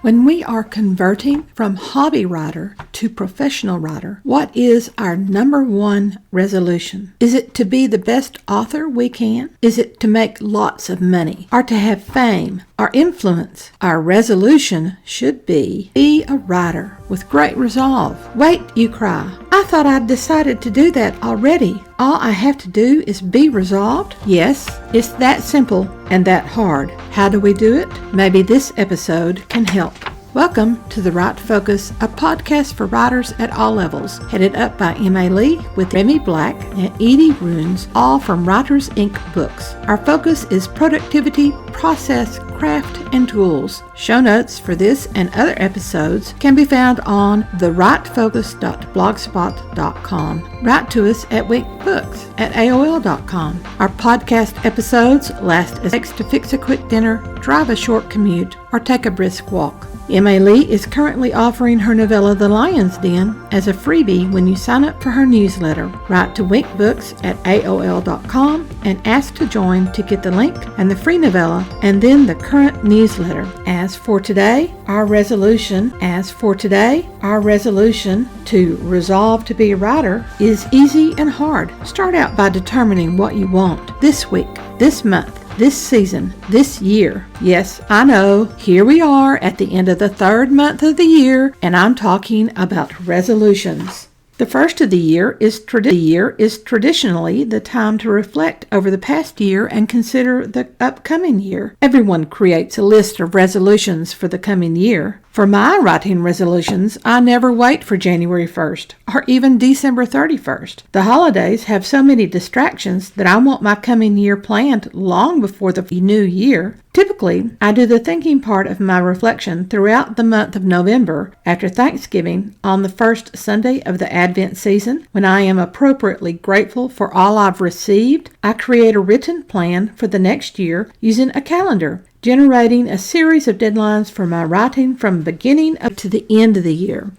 When we are converting from hobby writer to professional writer, what is our number one resolution? Is it to be the best author we can? Is it to make lots of money? Or to have fame or influence? Our resolution should be a writer with great resolve. Wait, you cry. I thought I'd decided to do that already. All I have to do is be resolved? Yes, it's that simple and that hard. How do we do it? Maybe this episode can help. Welcome to The Right Focus, a podcast for writers at all levels, headed up by M.A. Lee with Remy Black and Edie Runes, all from Writers Inc. books. Our focus is productivity, process, craft, and tools. Show notes for this and other episodes can be found on therightfocus.blogspot.com. Write to us at winkbooks@aol.com. Our podcast episodes last as it takes to fix a quick dinner, drive a short commute, or take a brisk walk. M.A. Lee is currently offering her novella The Lion's Den as a freebie when you sign up for her newsletter. Write to winkbooks@aol.com and ask to join to get the link and the free novella and then the current newsletter. As for today, our resolution to resolve to be a writer is easy and hard. Start out by determining what you want this week, this month, this season, this year. Yes, I know, here we are at the end of the third month of the year, and I'm talking about resolutions. The first of the year is traditionally the time to reflect over the past year and consider the upcoming year. Everyone creates a list of resolutions for the coming year. For my writing resolutions, I never wait for January 1st or even December 31st. The holidays have so many distractions that I want my coming year planned long before the new year. Typically, I do the thinking part of my reflection throughout the month of November after Thanksgiving on the first Sunday of the Advent season. When I am appropriately grateful for all I've received, I create a written plan for the next year using a calendar, generating a series of deadlines for my writing from beginning up to the end of the year.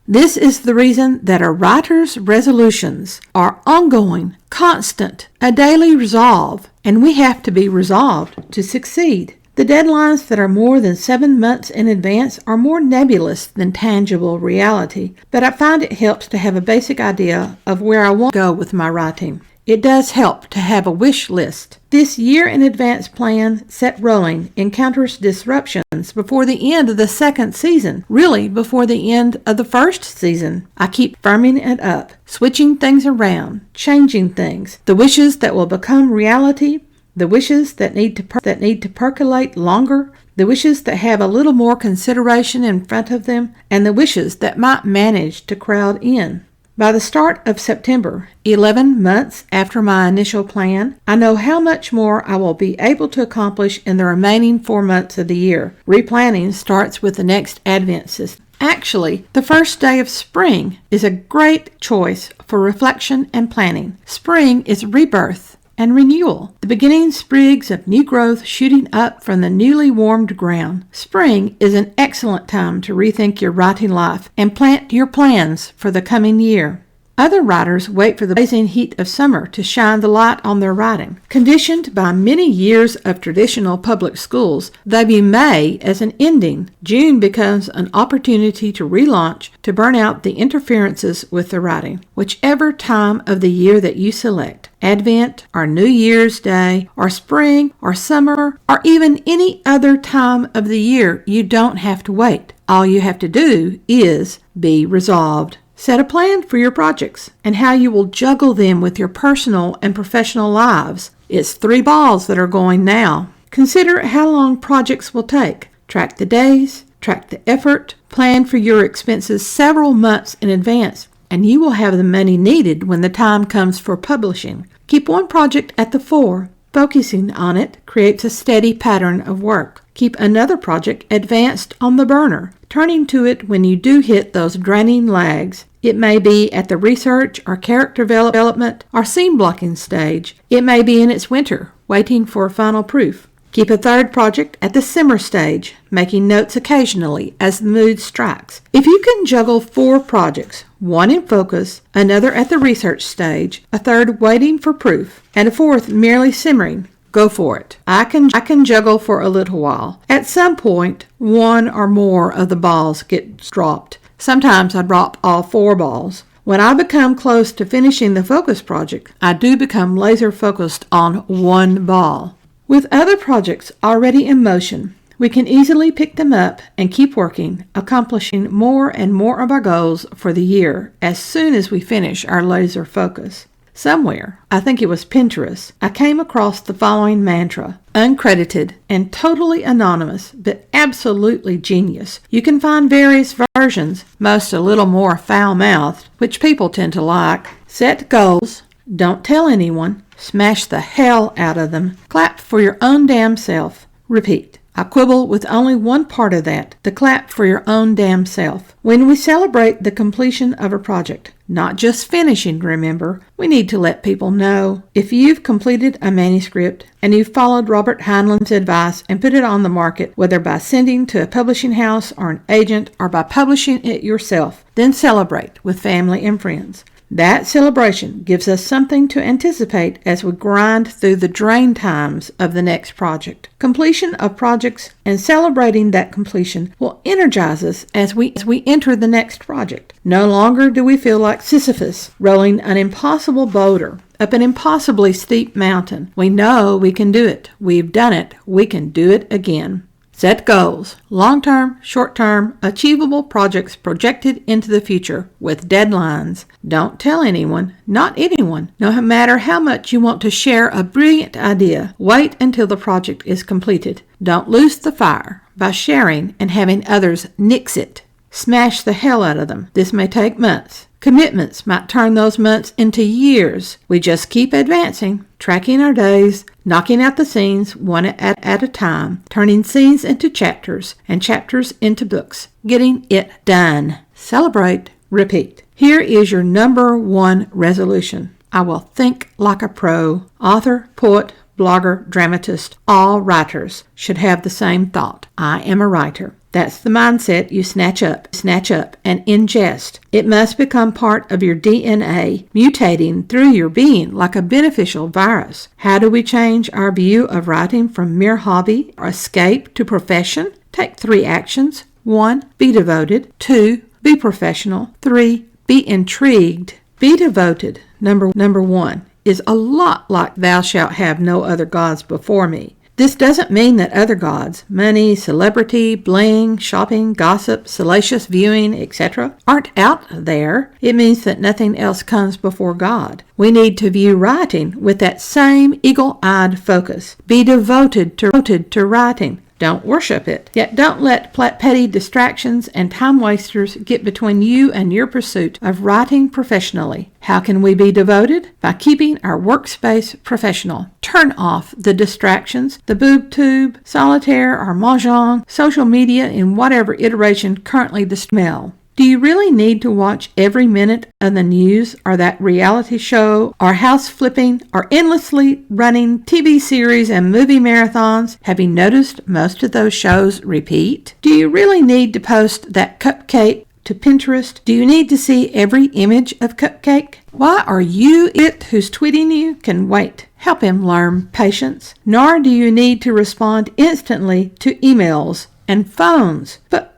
This is the reason that a writer's resolutions are ongoing, constant, a daily resolve, and we have to be resolved to succeed. The deadlines that are more than 7 months in advance are more nebulous than tangible reality, but I find it helps to have a basic idea of where I want to go with my writing. It does help to have a wish list. This year-in-advance plan set rolling encounters disruptions before the end of the second season, really before the end of the first season. I keep firming it up, switching things around, changing things, the wishes that will become reality, the wishes that need to percolate longer, the wishes that have a little more consideration in front of them, and the wishes that might manage to crowd in. By the start of September, 11 months after my initial plan, I know how much more I will be able to accomplish in the remaining 4 months of the year. Replanning starts with the next Advent season. Actually, the first day of spring is a great choice for reflection and planning. Spring is rebirth and renewal, the beginning sprigs of new growth shooting up from the newly warmed ground. Spring is an excellent time to rethink your writing life and plant your plans for the coming year. Other writers wait for the blazing heat of summer to shine the light on their writing. Conditioned by many years of traditional public schools, they view May as an ending. June becomes an opportunity to relaunch, to burn out the interferences with the writing. Whichever time of the year that you select, Advent or New Year's Day or spring or summer or even any other time of the year, you don't have to wait. All you have to do is be resolved. Set a plan for your projects and how you will juggle them with your personal and professional lives. It's 3 balls that are going now. Consider how long projects will take. Track the days, track the effort, plan for your expenses several months in advance, and you will have the money needed when the time comes for publishing. Keep one project at the fore. Focusing on it creates a steady pattern of work. Keep another project advanced on the burner, turning to it when you do hit those draining lags. It may be at the research or character development or scene blocking stage. It may be in its winter, waiting for final proof. Keep a third project at the simmer stage, making notes occasionally as the mood strikes. If you can juggle 4 projects, one in focus, another at the research stage, a third waiting for proof, and a fourth merely simmering, go for it. I can juggle for a little while. At some point, one or more of the balls gets dropped. Sometimes I drop all 4 balls. When I become close to finishing the focus project, I do become laser focused on one ball. With other projects already in motion, we can easily pick them up and keep working, accomplishing more and more of our goals for the year as soon as we finish our laser focus. Somewhere, I think it was Pinterest, I came across the following mantra, uncredited and totally anonymous, but absolutely genius. You can find various versions, most a little more foul-mouthed, which people tend to like. Set goals, don't tell anyone, smash the hell out of them, clap for your own damn self. Repeat. I quibble with only one part of that, the clap for your own damn self. When we celebrate the completion of a project, not just finishing, remember, we need to let people know. If you've completed a manuscript and you've followed Robert Heinlein's advice and put it on the market, whether by sending to a publishing house or an agent or by publishing it yourself, then celebrate with family and friends. That celebration gives us something to anticipate as we grind through the drain times of the next project. Completion of projects and celebrating that completion will energize us as we enter the next project. No longer do we feel like Sisyphus rolling an impossible boulder up an impossibly steep mountain. We know we can do it. We've done it. We can do it again. Set goals, long-term, short-term, achievable projects projected into the future with deadlines. Don't tell anyone, not anyone, no matter how much you want to share a brilliant idea. Wait until the project is completed. Don't lose the fire by sharing and having others nix it. Smash the hell out of them. This may take months. Commitments might turn those months into years. We just keep advancing, tracking our days, knocking out the scenes one at a time, turning scenes into chapters and chapters into books, getting it done. Celebrate, repeat. Here is your number 1 resolution. I will think like a pro. Author, poet, blogger, dramatist, all writers should have the same thought. I am a writer. That's the mindset you snatch up, and ingest. It must become part of your DNA, mutating through your being like a beneficial virus. How do we change our view of writing from mere hobby or escape to profession? Take 3 actions. 1. Be devoted. 2. Be professional. 3. Be intrigued. Be devoted. Number 1 is a lot like thou shalt have no other gods before me. This doesn't mean that other gods, money, celebrity, bling, shopping, gossip, salacious viewing, etc., aren't out there. It means that nothing else comes before God. We need to view writing with that same eagle-eyed focus. Be devoted to writing. Don't worship it. Yet don't let petty distractions and time wasters get between you and your pursuit of writing professionally. How can we be devoted? By keeping our workspace professional. Turn off the distractions, the boob tube, solitaire or mahjong, social media in whatever iteration currently the smell. Do you really need to watch every minute of the news or that reality show or house flipping or endlessly running TV series and movie marathons? Have you noticed most of those shows repeat? Do you really need to post that cupcake to Pinterest? Do you need to see every image of cupcake? Why are you it who's tweeting you can wait? Help him learn patience. Nor do you need to respond instantly to emails and phones. But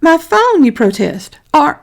my phone, you protest. Or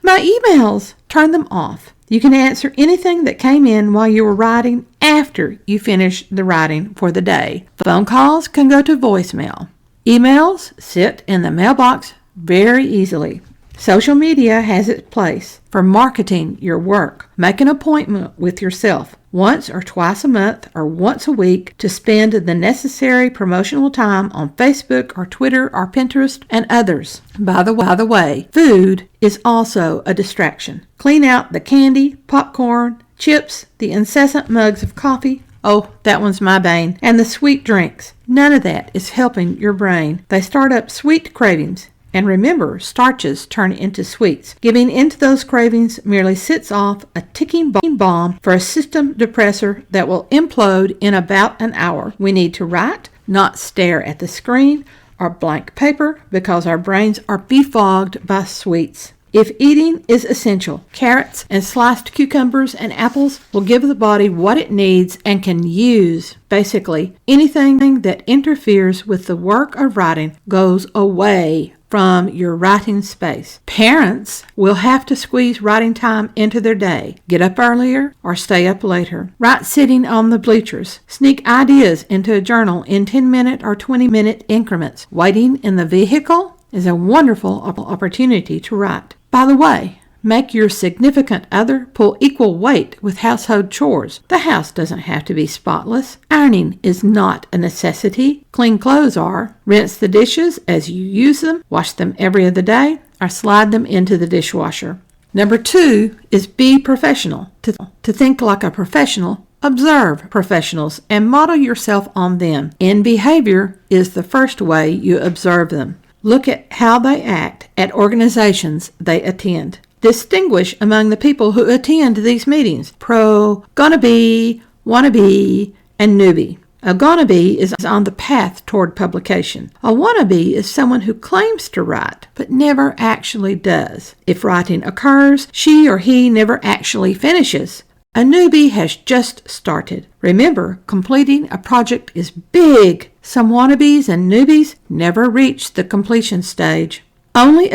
my emails. Turn them off. You can answer anything that came in while you were writing after you finish the writing for the day. Phone calls can go to voicemail. Emails sit in the mailbox very easily. Social media has its place for marketing your work. Make an appointment with yourself once or twice a month or once a week to spend the necessary promotional time on Facebook or Twitter or Pinterest and others. By the way, food is also a distraction. Clean out the candy, popcorn, chips, the incessant mugs of coffee. Oh, that one's my bane. And the sweet drinks. None of that is helping your brain. They start up sweet cravings. And remember, starches turn into sweets. Giving into those cravings merely sets off a ticking bomb for a system depressor that will implode in about an hour. We need to write, not stare at the screen or blank paper because our brains are befogged by sweets. If eating is essential, carrots and sliced cucumbers and apples will give the body what it needs and can use. Basically, anything that interferes with the work of writing goes away from your writing space. Parents will have to squeeze writing time into their day. Get up earlier or stay up later. Write sitting on the bleachers. Sneak ideas into a journal in 10-minute or 20-minute increments. Waiting in the vehicle is a wonderful opportunity to write. By the way, make your significant other pull equal weight with household chores. The house doesn't have to be spotless. Ironing is not a necessity. Clean clothes are. Rinse the dishes as you use them. Wash them every other day or slide them into the dishwasher. Number 2 is be professional. To think like a professional, observe professionals and model yourself on them. In behavior is the first way you observe them. Look at how they act at organizations they attend. Distinguish among the people who attend these meetings: pro, gonna be, wanna be, and newbie. A gonna be is on the path toward publication. A wanna be is someone who claims to write, but never actually does. If writing occurs, she or he never actually finishes. A newbie has just started. Remember, completing a project is big. Some wannabes and newbies never reach the completion stage. Only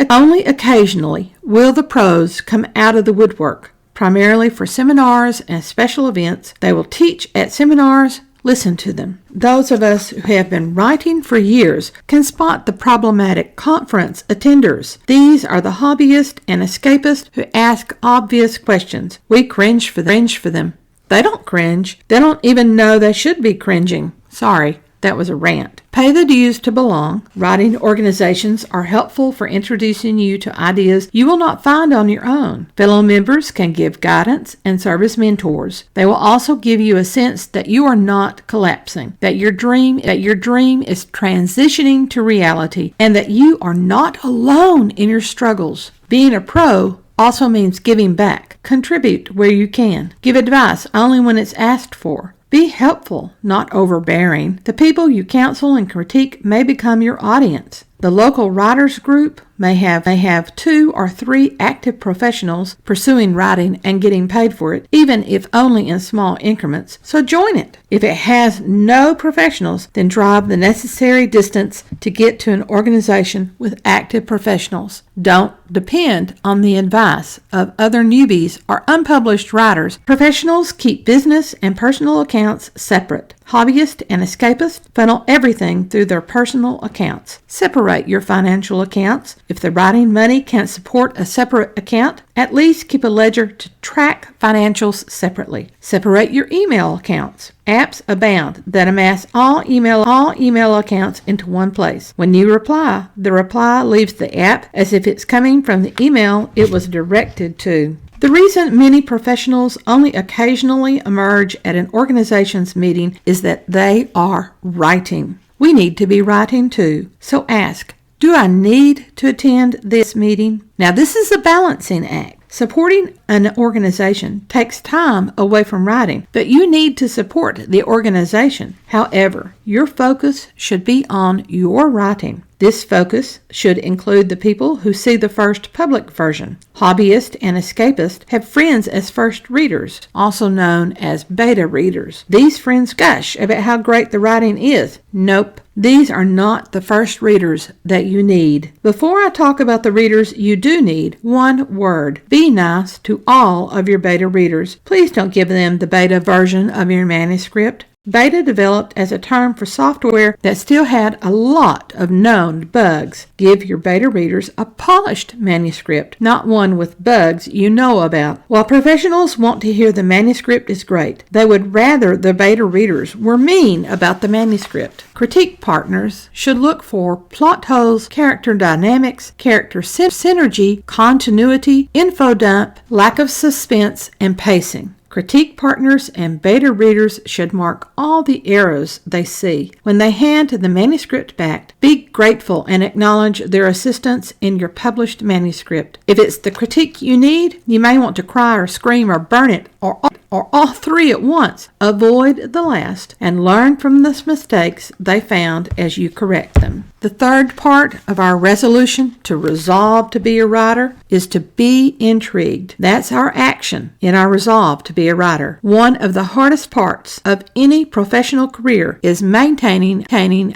occasionally will the pros come out of the woodwork, primarily for seminars and special events. They will teach at seminars. Listen to them. Those of us who have been writing for years can spot the problematic conference attenders. These are the hobbyists and escapists who ask obvious questions. We cringe for them. They don't cringe. They don't even know they should be cringing. Sorry. That was a rant. Pay the dues to belong. Writing organizations are helpful for introducing you to ideas you will not find on your own. Fellow members can give guidance and serve as mentors. They will also give you a sense that you are not collapsing, that your dream is transitioning to reality, and that you are not alone in your struggles. Being a pro also means giving back. Contribute where you can. Give advice only when it's asked for. Be helpful, not overbearing. The people you counsel and critique may become your audience. The local writers group may have 2 or 3 active professionals pursuing writing and getting paid for it, even if only in small increments, so join it. If it has no professionals, then drive the necessary distance to get to an organization with active professionals. Don't depend on the advice of other newbies or unpublished writers. Professionals keep business and personal accounts separate. Hobbyists and escapists funnel everything through their personal accounts. Separate your financial accounts. If the writing money can't support a separate account, at least keep a ledger to track financials separately. Separate your email accounts. Apps abound that amass all email accounts into one place. When you reply, the reply leaves the app as if it's coming from the email it was directed to. The reason many professionals only occasionally emerge at an organization's meeting is that they are writing. We need to be writing too. So ask, do I need to attend this meeting? Now, this is a balancing act. Supporting an organization takes time away from writing, but you need to support the organization. However, your focus should be on your writing. This focus should include the people who see the first public version. Hobbyists and escapists have friends as first readers, also known as beta readers. These friends gush about how great the writing is. Nope, these are not the first readers that you need. Before I talk about the readers you do need, one word. Be nice to all of your beta readers. Please don't give them the beta version of your manuscript. Beta developed as a term for software that still had a lot of known bugs. Give your beta readers a polished manuscript, not one with bugs you know about. While professionals want to hear the manuscript is great, they would rather the beta readers were mean about the manuscript. Critique partners should look for plot holes, character dynamics, character synergy, continuity, info dump, lack of suspense, and pacing. Critique partners and beta readers should mark all the errors they see. When they hand the manuscript back, be grateful and acknowledge their assistance in your published manuscript. If it's the critique you need, you may want to cry or scream or burn it or all 3 at once. Avoid the last and learn from the mistakes they found as you correct them. The third part of our resolution to resolve to be a writer is to be intrigued. That's our action in our resolve to be a writer. One of the hardest parts of any professional career is maintaining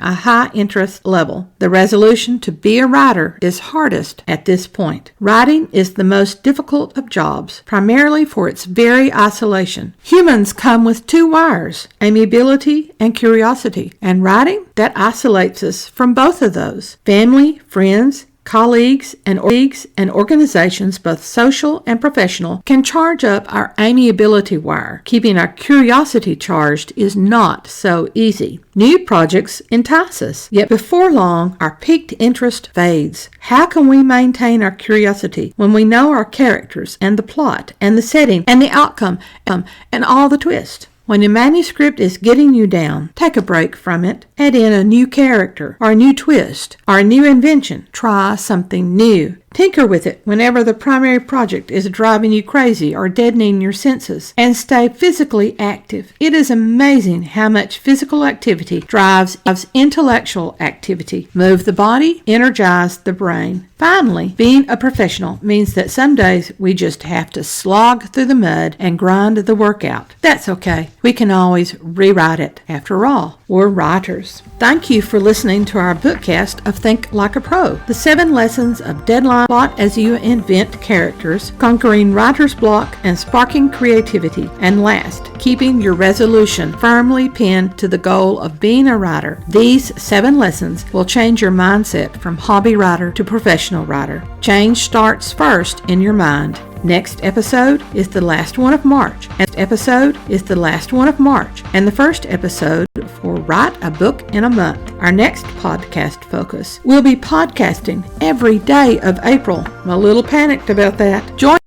a high interest level. The resolution to be a writer is hardest at this point. Writing is the most difficult of jobs, primarily for its very isolation. Humans come with two wires, amiability and curiosity, and writing, that isolates us from both of those. Family, friends, colleagues and organizations, both social and professional, can charge up our amiability wire. Keeping our curiosity charged is not so easy. New projects entice us, yet before long, our piqued interest fades. How can we maintain our curiosity when we know our characters and the plot and the setting and the outcome and all the twists? When your manuscript is getting you down, take a break from it. Add in a new character, or a new twist, or a new invention. Try something new. Tinker with it whenever the primary project is driving you crazy or deadening your senses, and stay physically active. It is amazing how much physical activity drives intellectual activity. Move the body, energize the brain. Finally, being a professional means that some days we just have to slog through the mud and grind the work out. That's okay. We can always rewrite it. After all, we're writers. Thank you for listening to our bookcast of Think Like a Pro, the 7 lessons of deadline plot as you invent characters, conquering writer's block and sparking creativity, and last, keeping your resolution firmly pinned to the goal of being a writer. These 7 lessons will change your mindset from hobby writer to professional writer. Change starts first in your mind. Next episode is the last one of March. And the first episode for Write a Book in a Month. Our next podcast focus will be podcasting every day of April. I'm a little panicked about that. Join